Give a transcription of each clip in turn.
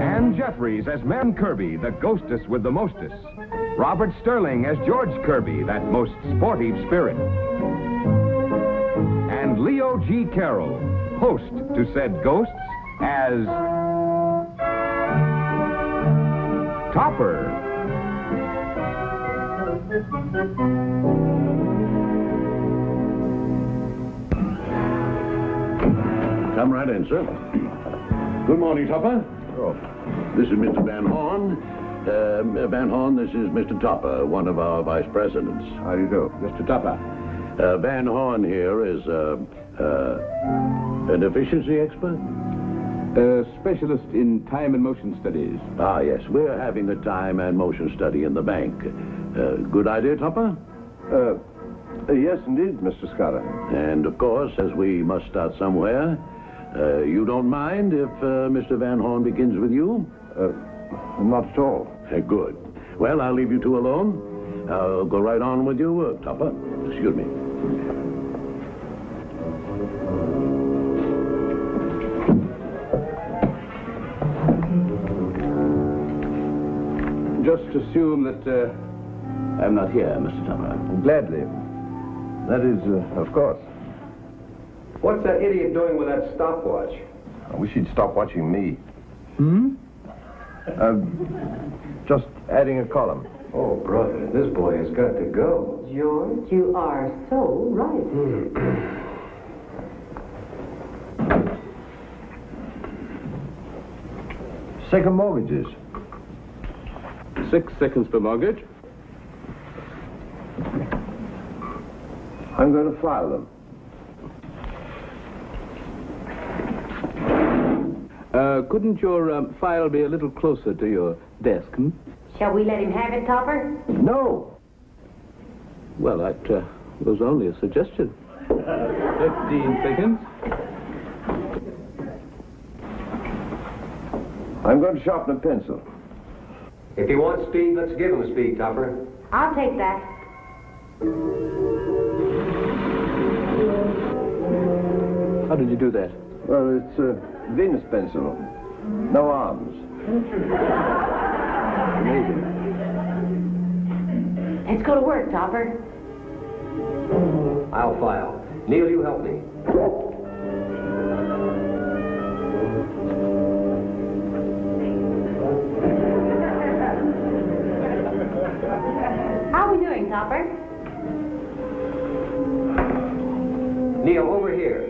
Ann Jeffries as Mem Kirby, the ghostess with the mostess. Robert Sterling as George Kirby, that most sportive spirit. And Leo G. Carroll, host to said ghosts, as Topper. Come right in, sir. Good morning, Topper. Oh. This is Mr. Van Horn. Van Horn, this is Mr. Topper, one of our vice presidents. How do you do? Mr. Topper. Van Horn here is an efficiency expert? A specialist in time and motion studies. Ah, yes. We're having a time and motion study in the bank. Good idea, Topper? Yes, indeed, Mr. Scudder. And, of course, as we must start somewhere, you don't mind if Mr. Van Horn begins with you? Not at all. Good. Well, I'll leave you two alone. I'll go right on with you, Topper. Excuse me. Just assume that I'm not here, Mr. Topper. Gladly. That is, of course. What's that idiot doing with that stopwatch? I wish he'd stop watching me. Hmm? Just adding a column. Oh, brother, this boy has got to go. George, you are so right. Second mortgages. 6 seconds per mortgage. I'm going to file them. Couldn't your file be a little closer to your desk, hmm? Shall we let him have it, Topper? No. Well, that was only a suggestion. 15 seconds. I'm going to sharpen a pencil. If he wants speed, let's give him speed, Topper. I'll take that. How did you do that? Well, it's a Venus pencil. No arms. Amazing. Let's go to work, Topper. I'll file. Neil, you help me. How are we doing, Topper? Neil, over here.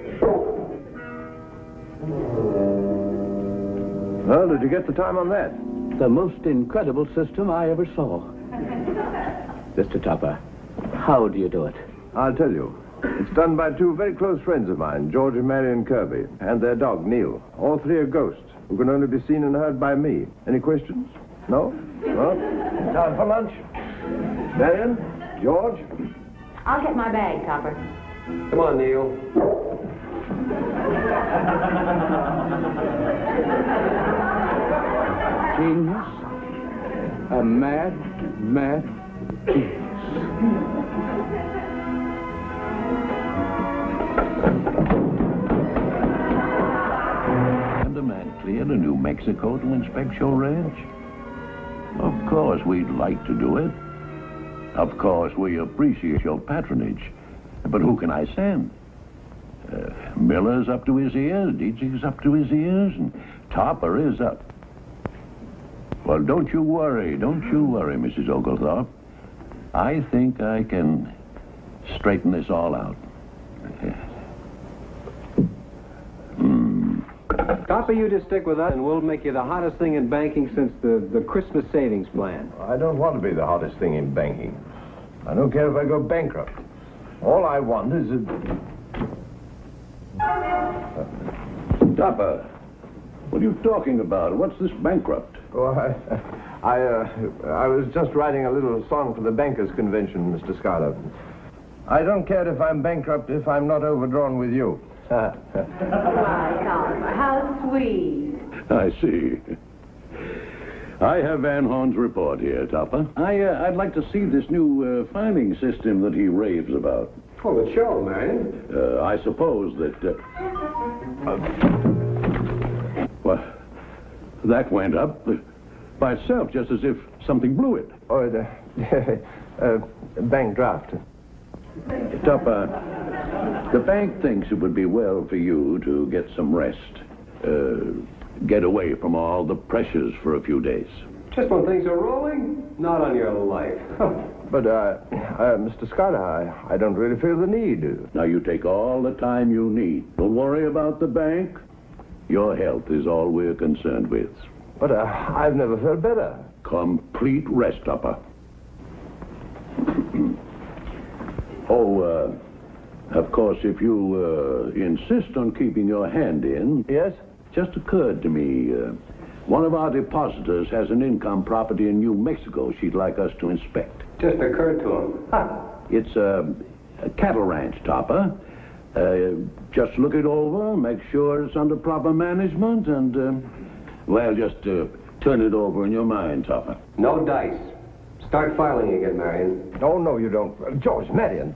Well, did you get the time on that? The most incredible system I ever saw. Mr. Topper, how do you do it? I'll tell you. It's done by two very close friends of mine, George and Marion Kirby, and their dog, Neil. All three are ghosts, who can only be seen and heard by me. Any questions? No? No? Time for lunch. Marion? George? I'll get my bag, Topper. Come on, Neil. Genius. A mad genius. And a man clear to New Mexico to inspect your ranch? Of course we'd like to do it. Of course we appreciate your patronage. But who can I send? Miller's up to his ears, Dietrich's up to his ears, and Topper is up. Well, don't you worry, Mrs. Oglethorpe. I think I can straighten this all out. Topper, you just stick with us, and we'll make you the hottest thing in banking since the Christmas savings plan. I don't want to be the hottest thing in banking. I don't care if I go bankrupt. All I want is a... Topper, what are you talking about? What's this bankrupt? Oh, I was just writing a little song for the bankers' convention, Mr. Schuyler. I don't care if I'm bankrupt if I'm not overdrawn with you. Why, Topper, how sweet. I see. I have Van Horn's report here, Topper. I'd like to see this new filing system that he raves about. Oh, but show, Marion. I suppose that... What? That went up by itself, just as if something blew it. Oh, bank draft. Topper, the bank thinks it would be well for you to get some rest. Get away from all the pressures for a few days. Just when things are rolling? Not on your life. But, Mr. Scott, I don't really feel the need. Now, you take all the time you need. Don't worry about the bank. Your health is all we're concerned with. But I've never felt better. Complete rest, Topper. Of course, if you insist on keeping your hand in... Yes? Just occurred to me, one of our depositors has an income property in New Mexico she'd like us to inspect. Just occurred to him. It's a cattle ranch, Topper. Just look it over, make sure it's under proper management, and, just turn it over in your mind, Topper. No dice. Start filing again, Marion. Oh, no, you don't. George, Marion.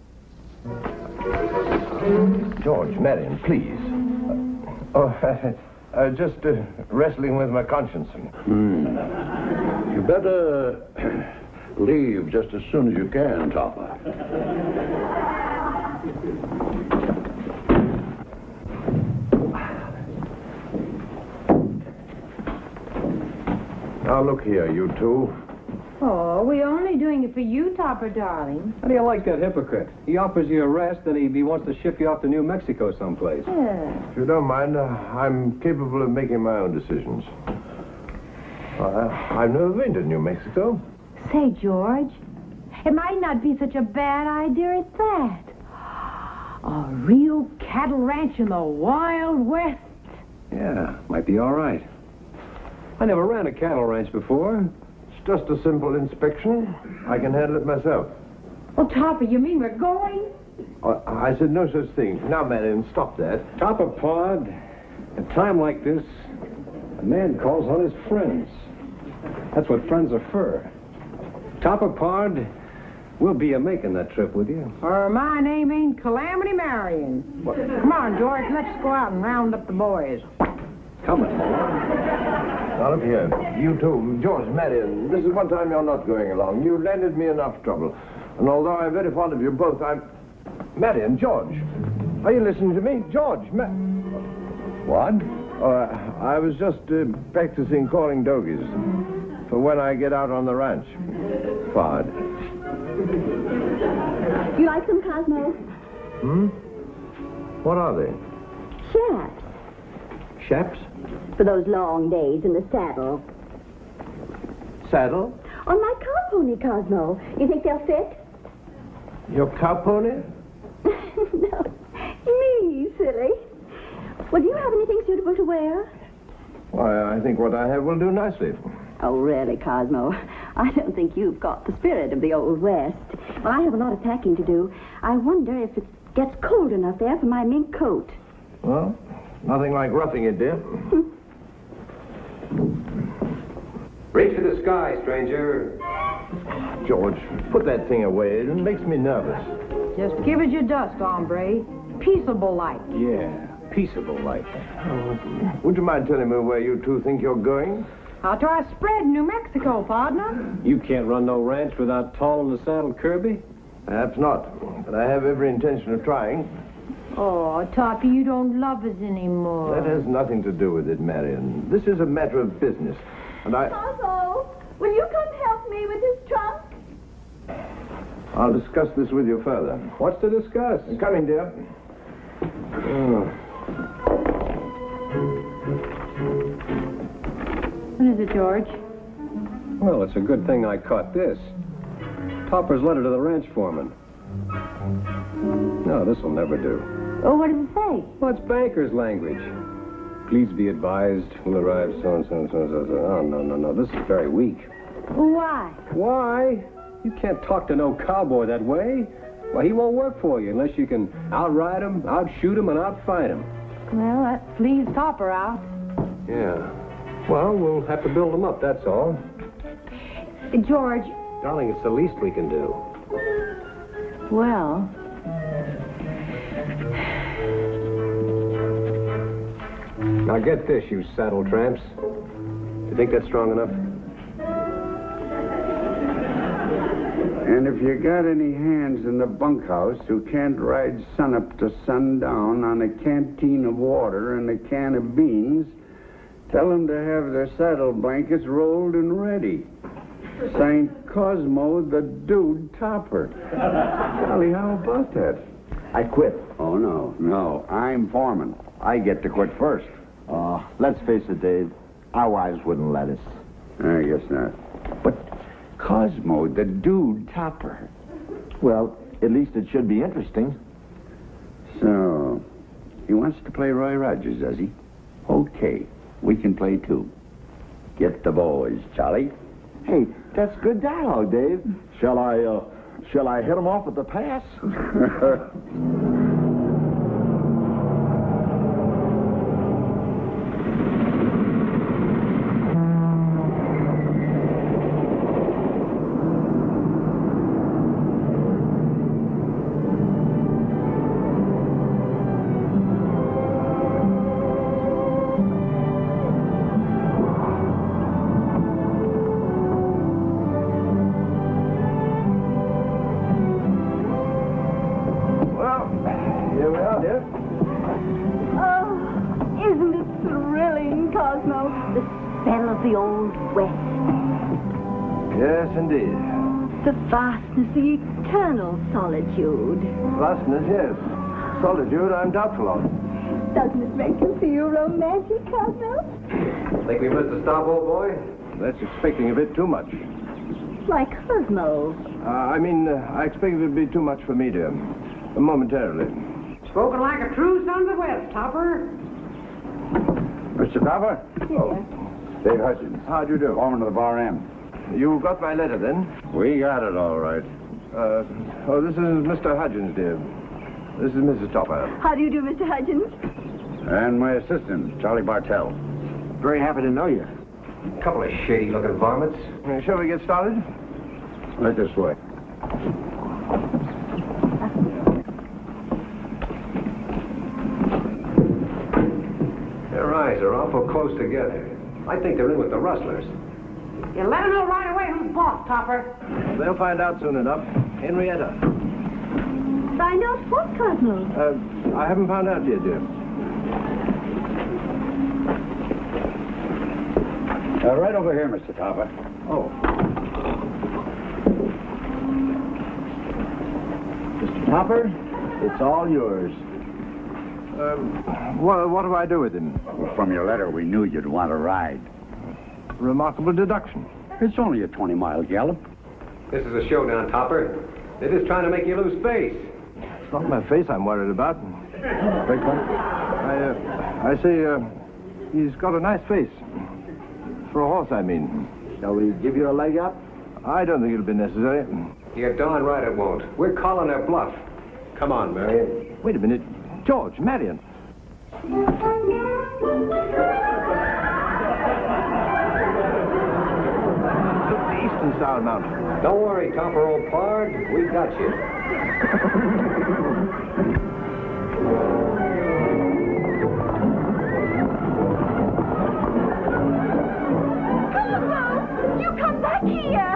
George, Marion, please. Just wrestling with my conscience. You better leave just as soon as you can, Topper. Now, look here, you two. Oh, we're only doing it for you, Topper, darling. How do you like that hypocrite? He offers you a rest, then he wants to ship you off to New Mexico someplace. Yeah. If you don't mind, I'm capable of making my own decisions. I've never been to New Mexico. Say, George, it might not be such a bad idea at that. A real cattle ranch in the Wild West. Yeah, might be all right. I never ran a cattle ranch before. It's just a simple inspection. I can handle it myself. Well, Topper, you mean we're going? I said no such thing. Now, Marion, stop that. Top of pod, at a time like this, a man calls on his friends. That's what friends are for. Top of pod, we'll be a-making that trip with you. Or my name ain't Calamity Marion. Come on, George, let's go out and round up the boys. Coming. Now, look here. You two, George, Marion, this is one time you're not going along. You landed me enough trouble. And although I'm very fond of you both, Marion, George, are you listening to me? George, What? I was just practicing calling dogies for when I get out on the ranch. Fard. You like them, Cosmo? What are they? Chaps. Chaps? For those long days in the saddle. Saddle? On my cow pony, Cosmo. You think they'll fit? Your cow pony? No. Me, silly. Well, do you have anything suitable to wear? Why, I think what I have will do nicely. Oh, really, Cosmo? I don't think you've got the spirit of the Old West. Well, I have a lot of packing to do. I wonder if it gets cold enough there for my mink coat. Well, nothing like roughing it, dear. Reach for the sky, stranger. George, put that thing away. It makes me nervous. Just give us your dust, hombre. Peaceable like. Yeah, peaceable like. Would you mind telling me where you two think you're going? Out to our spread in New Mexico, partner. You can't run no ranch without tolling the saddle, Kirby. Perhaps not, but I have every intention of trying. Oh, Toppy, you don't love us anymore. That has nothing to do with it, Marion. This is a matter of business, and Cosmo, will you come help me with this trunk? I'll discuss this with you further. What's to discuss? Coming, dear. What is it, George? Well, it's a good thing I caught this. Topper's letter to the ranch foreman. No, this'll never do. Oh, what does it say? Well, it's banker's language. Please be advised, will arrive so-and-so and so-and-so. Oh, no. This is very weak. Why? Why? You can't talk to no cowboy that way. Well, he won't work for you unless you can outride him, outshoot him, and outfight him. Well, that flees Topper out. Yeah. Well, we'll have to build him up, that's all. George. Darling, it's the least we can do. Well. Now get this, you saddle tramps. You think that's strong enough? And if you got any hands in the bunkhouse who can't ride sunup to sundown on a canteen of water and a can of beans, tell them to have their saddle blankets rolled and ready. Signed Cosmo, the Dude Topper. Charlie, how about that? I quit. Oh, no, I'm foreman. I get to quit first. Let's face it, Dave. Our wives wouldn't let us. I guess not. But Cosmo, the Dude Topper. Well, at least it should be interesting. So, he wants to play Roy Rogers, does he? Okay, we can play too. Get the boys, Charlie. Hey, that's good dialogue, Dave. Shall I hit him off at the pass? Here we are, dear. Oh, isn't it thrilling, Cosmo? The spell of the Old West. Yes, indeed. The vastness, the eternal solitude. Vastness, yes. Solitude, I'm doubtful of. Doesn't it make you feel romantic, Cosmo? Think we missed a stop, old boy? That's expecting a bit too much. Like Cosmo. I expected it to be too much for me, dear. Momentarily. Spoken like a true son of the West, Topper. Mr. Topper? Here. Dave Hutchins. How do you do? Foreman of the Bar M. You got my letter, then? We got it all right. This is Mr. Hudgens, dear. This is Mrs. Topper. How do you do, Mr. Hudgens? And my assistant, Charlie Bartell. Very happy to know you. Couple of shady-looking varmints. Shall we get started? Right this way. Their eyes are awful close together. I think they're in with the rustlers. You let them know right away who's boss, Topper. They'll find out soon enough. Henrietta. Find out what, Cosmo? I haven't found out yet, dear. Right over here, Mr. Topper. Oh. Mr. Topper, it's all yours. What do I do with him? Well, from your letter, we knew you'd want to ride. Remarkable deduction. It's only a 20-mile gallop. This is a showdown, Topper. They're just trying to make you lose face. It's not my face I'm worried about. Big one? I say, he's got a nice face. For a horse, I mean. Shall we give you a leg up? I don't think it'll be necessary. You're darn right it won't. We're calling their bluff. Come on, Marion. Wait a minute. George, Marion. Look, the eastern side mountain. Don't worry, Topper, old pard. We got you. Cosmo! You come back here!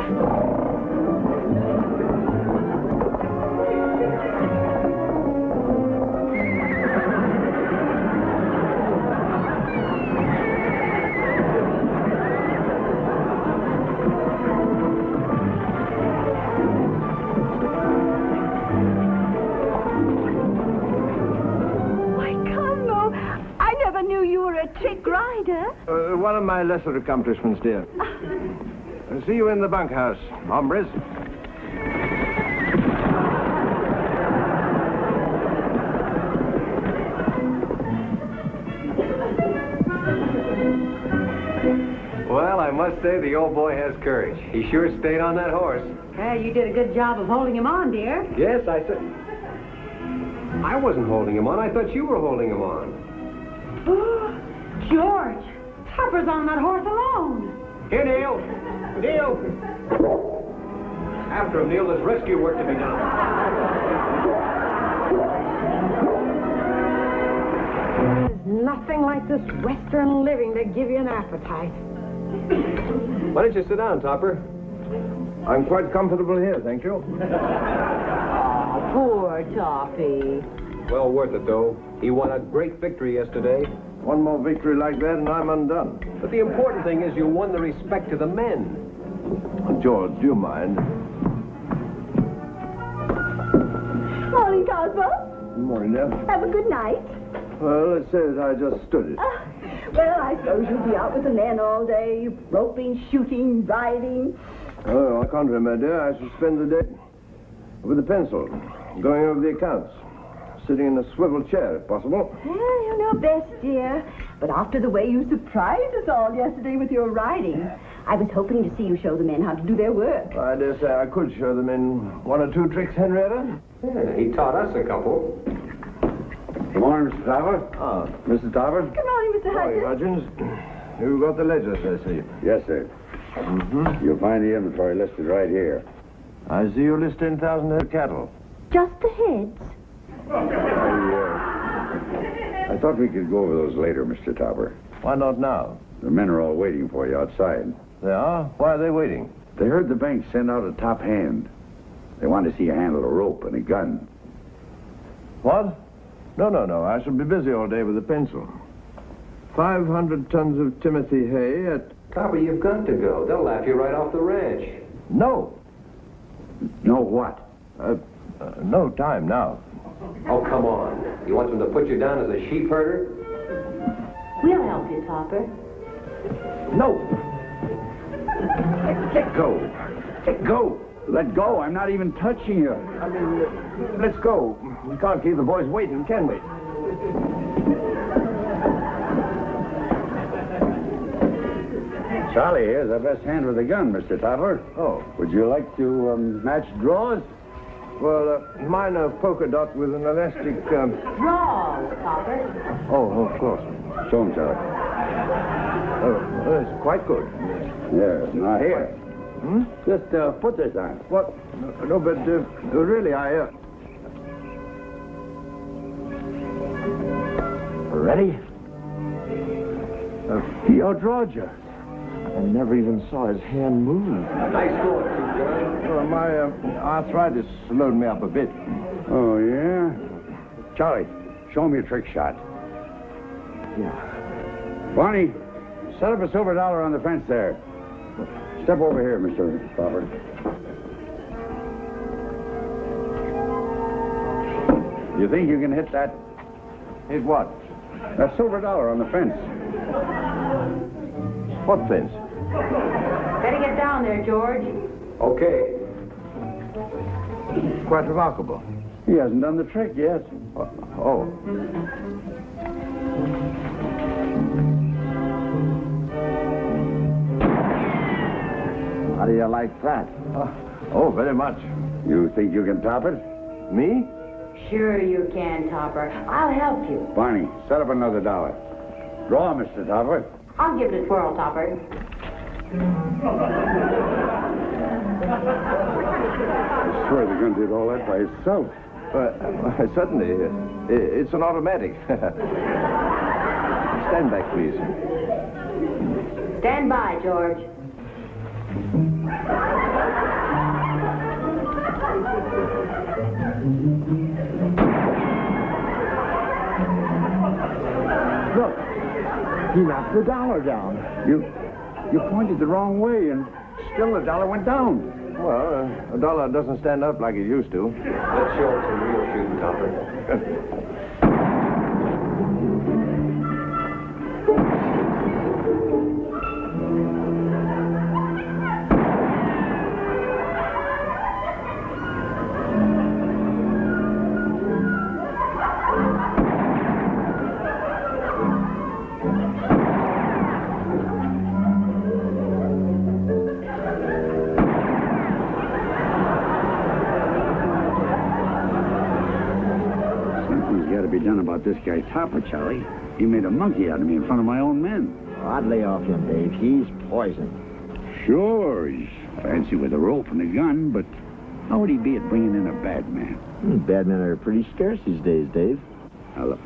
Trick rider? One of my lesser accomplishments, dear. See you in the bunkhouse, hombres. Well, I must say the old boy has courage. He sure stayed on that horse. Well, you did a good job of holding him on, dear. Yes, I said... I wasn't holding him on. I thought you were holding him on. George, Topper's on that horse alone. Here, Neil. Neil. After him, Neil. There's rescue work to be done. There's nothing like this Western living to give you an appetite. Why don't you sit down, Topper? I'm quite comfortable here, thank you. Oh, poor Toppy. Well worth it, though. He won a great victory yesterday. One more victory like that and I'm undone. But the important thing is you won the respect of the men. George, do you mind? Morning, Cosmo. Good morning, dear. Have a good night. Well, it says I just stood it. Well, I suppose you'll be out with the men all day, roping, shooting, riding. Oh, on the contrary, my dear, I shall spend the day with a pencil, going over the accounts, sitting in a swivel chair, if possible. Well, you know best, dear. But after the way you surprised us all yesterday with your riding, I was hoping to see you show the men how to do their work. I dare say I could show them in one or two tricks, Henrietta. Yeah, he taught us a couple. Good morning, Mr. Topper. Ah, Mrs. Topper? Good morning, Mr. sorry, Hudgens. Hudgens. You've got the ledgers, I see. Yes, sir. Mm-hmm. You'll find the inventory listed right here. I see you list 10,000 head of cattle. Just the heads. I thought we could go over those later, Mr. Topper. Why not now? The men are all waiting for you outside. They are? Why are they waiting? They heard the bank send out a top hand. They want to see you handle a rope and a gun. What? No. I shall be busy all day with a pencil. 500 tons of Timothy hay at... Topper, you've got to go. They'll laugh you right off the ranch. No. No what? No time now. Oh, come on. You want them to put you down as a sheep herder? We'll help you, Topper. No. Let go. Let go. Let go. I'm not even touching you. I mean, let's go. We can't keep the boys waiting, can we? Charlie here's our best hand with a gun, Mr. Topper. Oh. Would you like to match draws? Well, mine are polka dot with an elastic... Draws, Topper. Oh, of course. Show him, Charlie. Oh, well, it's quite good. Yeah, now here. Hmm? Just put this on. What? No, but really, I... Ready? He outdrawed you. I never even saw his hand move. Nice going, Two Gun. Well, my arthritis slowed me up a bit. Oh, yeah? Charlie, show him your trick shot. Yeah. Barney, set up a silver dollar on the fence there. Step over here, Mr. Topper. You think you can hit that? Hit what? That silver dollar on the fence. What fence? Better get down there, George. Okay. Quite remarkable. He hasn't done the trick yet. Oh. How do you like that? Oh, very much. You think you can top it? Me? Sure you can, Topper. I'll help you. Barney, set up another dollar. Draw, Mr. Topper. I'll give it a twirl, Topper. I swear the gun did all that by itself. Certainly. It's an automatic. Stand back, please. Stand by, George. Look, he knocked the dollar down. You pointed the wrong way, and still the dollar went down. Well, a dollar doesn't stand up like it used to. Let's show him some real shooting, Topper. Something's got to be done about this guy Topper, Charlie. He made a monkey out of me in front of my own men. I'd lay off him, Dave. He's poison. Sure, he's fancy with a rope and a gun, but how would he be at bringing in a bad man? Bad men are pretty scarce these days, Dave. Now, look,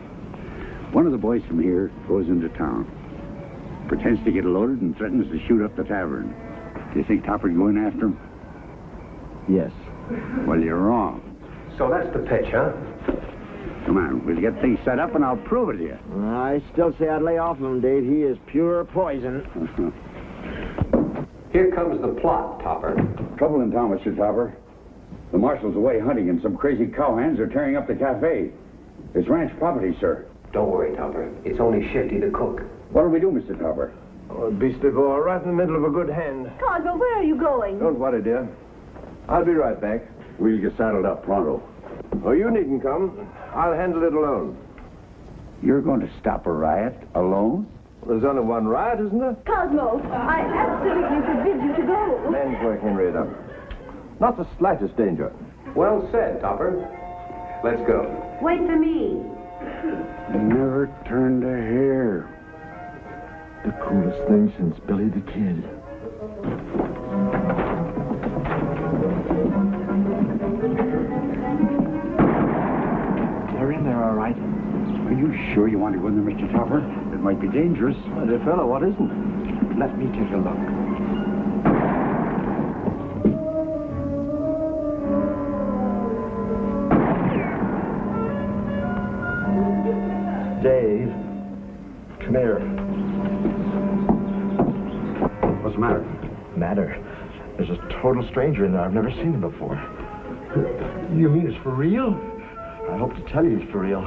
one of the boys from here goes into town. Pretends to get loaded and threatens to shoot up the tavern. Do you think Topper'd go in after him? Yes. Well, you're wrong. So that's the pitch, huh? Come on, we'll get things set up and I'll prove it to you. I still say I'd lay off him, Dave. He is pure poison. Here comes the plot, Topper. Trouble in town, Mr. Topper. The marshal's away hunting and some crazy cowhands are tearing up the cafe. It's ranch property, sir. Don't worry, Topper. It's only Shifty the cook. What'll we do, Mr. Topper? Oh, beastly boy, right in the middle of a good hand. Cosmo, where are you going? Don't worry, dear. I'll be right back. We'll get saddled up pronto. Oh, you needn't come. I'll handle it alone. You're going to stop a riot alone? There's only one riot, isn't there? Cosmo, I absolutely forbid you to go. Man's work, Henrietta. Not the slightest danger. Well said, Topper. Let's go. Wait for me. Never turned a hair. The coolest thing since Billy the Kid. They're in there, all right. Are you sure you want to go in there, Mr. Topper? It might be dangerous. My dear fellow, what isn't? Let me take a look. Dave, come here. What's the matter? Matter. There's a total stranger in there. I've never seen him before. You mean it's for real? I hope to tell you it's for real.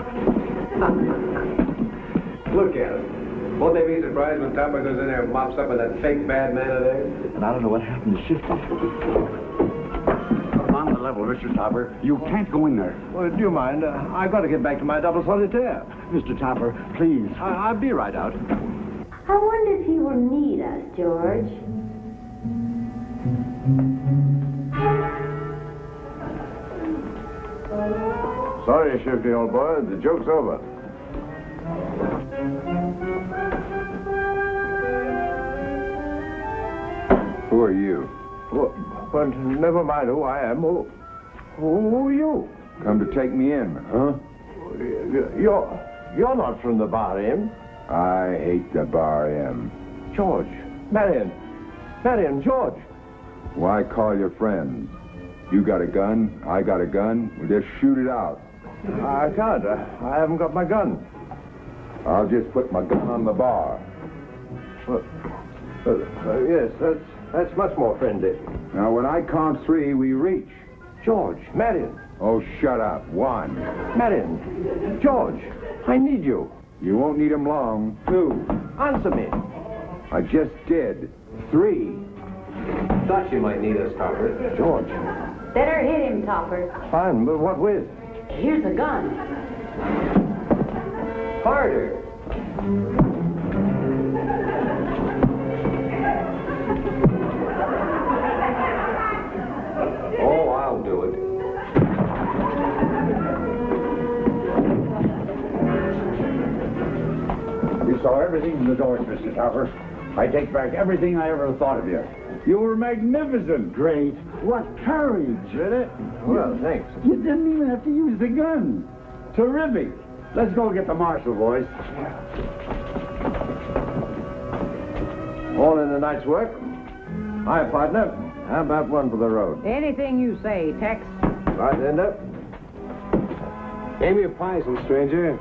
Look at him. Won't they be surprised when Topper goes in there and mops up with that fake bad man of theirs? And I don't know what happened to Shifty. On the level, Mr. Topper. You can't go in there. Well, do you mind? I've got to get back to my double solitaire. Mr. Topper, please. I'll be right out. I wonder if he will need us, George. Sorry, Shifty, old boy. The joke's over. Who are you? But never mind who I am. Who are you? Come to take me in, huh? You're not from the bar inn. I hate the bar M. George. Marion, George. Why call your friends? You got a gun, I got a gun, we'll just shoot it out. I can't. I haven't got my gun. I'll just put my gun on the bar. Yes, that's much more friendly. Now, when I count three, we reach. George, Marion, Oh, shut up. One. Marion, George, I need you. You won't need 'em long. Two. Answer me. I just did. Three. Thought you might need us, Topper. George. Better hit him, Topper. Fine, but what with? Here's a gun. Harder. Oh, I'll do it. You saw everything from the doors, Mr. Topper. I take back everything I ever thought of you. You were magnificent. Great. What courage. Really? Well, thanks. You didn't even have to use the gun. Terrific. Let's go get the marshal, boys. All in the night's work. Hi, partner. How about one for the road? Anything you say, Tex. Right, Ender. Name your poison, stranger.